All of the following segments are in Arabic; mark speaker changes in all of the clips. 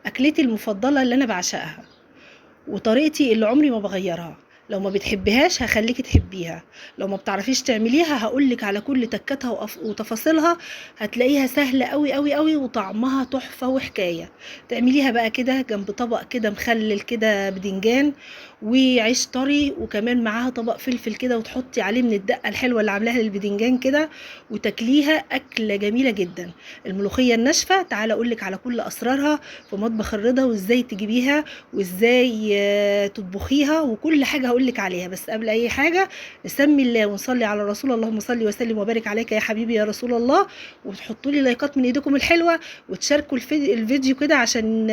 Speaker 1: اكلتي المفضله اللي انا بعشقها، وطريقتي اللي عمري ما بغيرها. لو ما بتحبيهاش هخليكي تحبيها، لو ما بتعرفيش تعمليها هقولك على كل تكاتها وتفاصيلها. هتلاقيها سهله قوي قوي قوي وطعمها تحفه وحكايه. تعمليها بقى كده جنب طبق كده مخلل كده بدنجان وعيش طري، وكمان معاها طبق فلفل كده، وتحطي عليه من الدقه الحلوه اللي عاملاها للبدنجان كده، وتاكليها اكله جميله جدا. الملوخيه الناشفه تعالى اقولك على كل اسرارها في مطبخ الرضا، وازاي تجيبيها وازاي تطبخيها، وكل حاجه هقولك عليها. بس قبل اي حاجه نسمي الله ونصلي على الرسول. اللهم صل وسلم وبارك عليك يا حبيبي يا رسول الله. وتحطوا لي لايكات من ايديكم الحلوه، وتشاركوا الفيديو كده عشان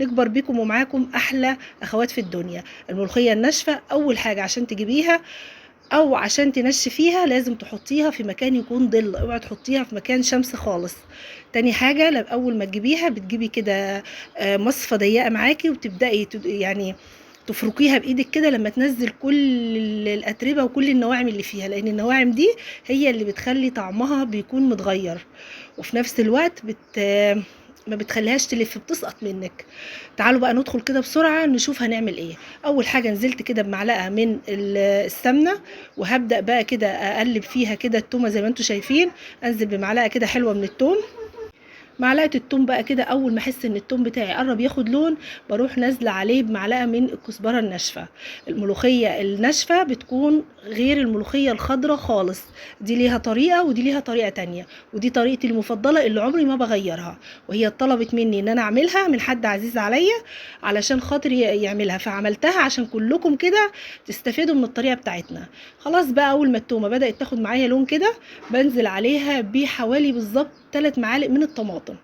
Speaker 1: نكبر بيكم ومعاكم احلى اخوات في الدنيا. الملوخيه الناشفه اول حاجه عشان تجيبيها او عشان تنشفيها لازم تحطيها في مكان يكون ظل، اوعي تحطيها في مكان شمس خالص. تاني حاجه اول ما تجيبيها بتجيبي كده مصفى ضيقه معاكي، وتبداي يعني تفركيها بايدك كده لما تنزل كل الاتربه وكل النواعم اللي فيها، لان النواعم دي هي اللي بتخلي طعمها بيكون متغير، وفي نفس الوقت ما بتخليهاش تلف، بتسقط منك. تعالوا بقى ندخل كده بسرعه نشوف هنعمل ايه. اول حاجه نزلت كده بمعلقه من السمنه، وهبدا بقى كده اقلب فيها كده التومه زي ما انتم شايفين. انزل بمعلقه كده حلوه من التوم، معلقه التوم بقى كده. اول ما احس ان التوم بتاعي قرب ياخد لون بروح نازله عليه بمعلقه من الكزبره الناشفه. الملوخيه الناشفه بتكون غير الملوخيه الخضراء خالص، دي ليها طريقه ودي ليها طريقه تانية، ودي طريقتي المفضله اللي عمري ما بغيرها، وهي طلبت مني ان انا اعملها من حد عزيز عليا علشان خاطر يعملها، فعملتها عشان كلكم كده تستفيدوا من الطريقه بتاعتنا. خلاص بقى اول ما التومه بدات تاخد معايا لون كده بنزل عليها بحوالي بالظبط 3 معالق من الطماطم،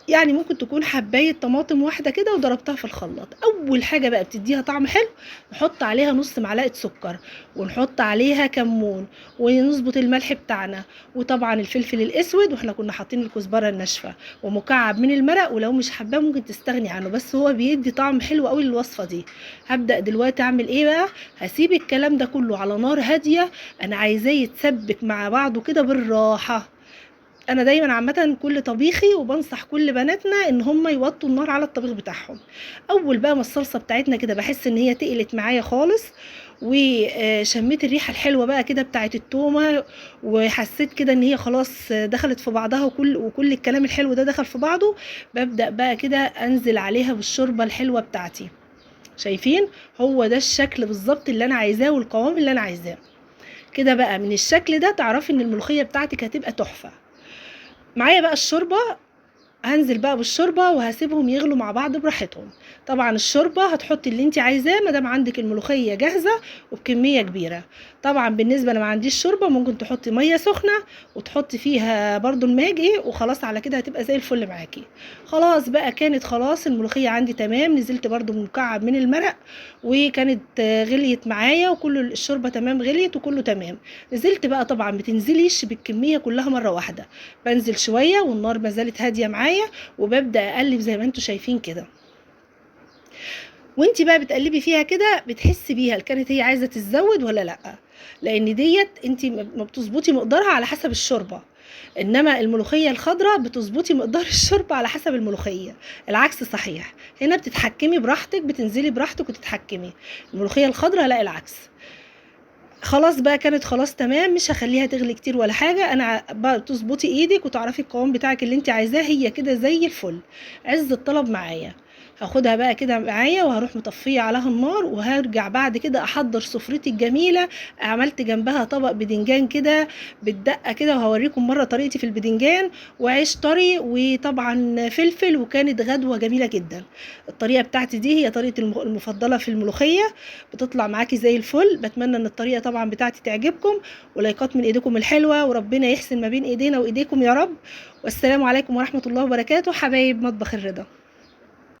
Speaker 1: يعني ممكن تكون حبايه طماطم واحده كده وضربتها في الخلاط. اول حاجه بقى بتديها طعم حلو نحط عليها نص معلقه سكر، ونحط عليها كمون، ونظبط الملح بتاعنا، وطبعا الفلفل الاسود، واحنا كنا حاطين الكزبره الناشفه، ومكعب من المرق، ولو مش حباه ممكن تستغني عنه، بس هو بيدي طعم حلو قوي للوصفه دي. هبدا دلوقتي اعمل ايه بقى؟ هسيب الكلام ده كله على نار هاديه، انا عايزاه يتسبك مع بعضه كده بالراحه. انا دايما عامه كل طبيخي وبنصح كل بناتنا ان هم يوطوا النار على الطبيخ بتاعهم. اول بقى ما الصلصه بتاعتنا كده بحس ان هي تقلت معايا خالص، وشميت الريحه الحلوه بقى كده بتاعت التومه، وحسيت كده ان هي خلاص دخلت في بعضها، وكل الكلام الحلو ده دخل في بعضه. ببدا بقى كده انزل عليها بالشوربه الحلوه بتاعتي. شايفين؟ هو ده الشكل بالظبط اللي انا عايزاه والقوام اللي انا عايزاه. كده بقى من الشكل ده تعرفي ان الملوخيه بتاعتك هتبقى تحفه. معايا بقى الشوربه، هنزل بقى بالشوربه وهسيبهم يغلوا مع بعض براحتهم. طبعا الشوربه هتحطي اللي انت عايزاه ما دام عندك الملوخيه جاهزه وبكميه كبيره. طبعا بالنسبه انا ما عنديش شوربه ممكن تحطي ميه سخنه وتحطي فيها برضو الماجي، وخلاص على كده هتبقى زي الفل معاكي. خلاص بقى كانت خلاص الملوخيه عندي تمام، نزلت برضو بمكعب من المرق، وكانت غليت معايا، وكل الشوربه تمام غليت وكله تمام. نزلت بقى، طبعا بتنزليش بالكميه كلها مره واحده، بنزل شويه والنار ما زالت هاديه معايا، وببدا اقلب زي ما انتم شايفين كده. وانتي بقى بتقلبي فيها كده بتحسي بيها كانت هي عايزه تتزود ولا لا، لان ديت انتي ما بتظبطي مقدارها على حسب الشوربه، انما الملوخيه الخضراء بتظبطي مقدار الشوربه على حسب الملوخيه. العكس صحيح، هنا بتتحكمي براحتك، بتنزلي براحتك وتتحكمي. الملوخيه الخضراء لا، العكس. خلاص بقى كانت خلاص تمام، مش هخليها تغلي كتير ولا حاجه. انا بقى تظبطي ايدك وتعرفي القوام بتاعك اللي انت عايزاه، هي كده زي الفل، عز الطلب معايا. هاخدها بقى كده معايا وهروح مطفيه عليها النار، وهرجع بعد كده احضر سفرتي الجميله. عملت جنبها طبق بدنجان كده بالدقه كده، وهوريكم مره طريقتي في البدنجان، وعيش طري، وطبعا فلفل، وكانت غدوه جميله جدا. الطريقه بتاعتي دي هي طريقتي المفضله في الملوخيه، بتطلع معاكي زي الفل. بتمنى ان الطريقه طبعا بتاعتي تعجبكم، ولايكات من ايديكم الحلوه، وربنا يحسن ما بين ايدينا وايديكم يا رب. والسلام عليكم ورحمه الله وبركاته، حبايب مطبخ الرضا.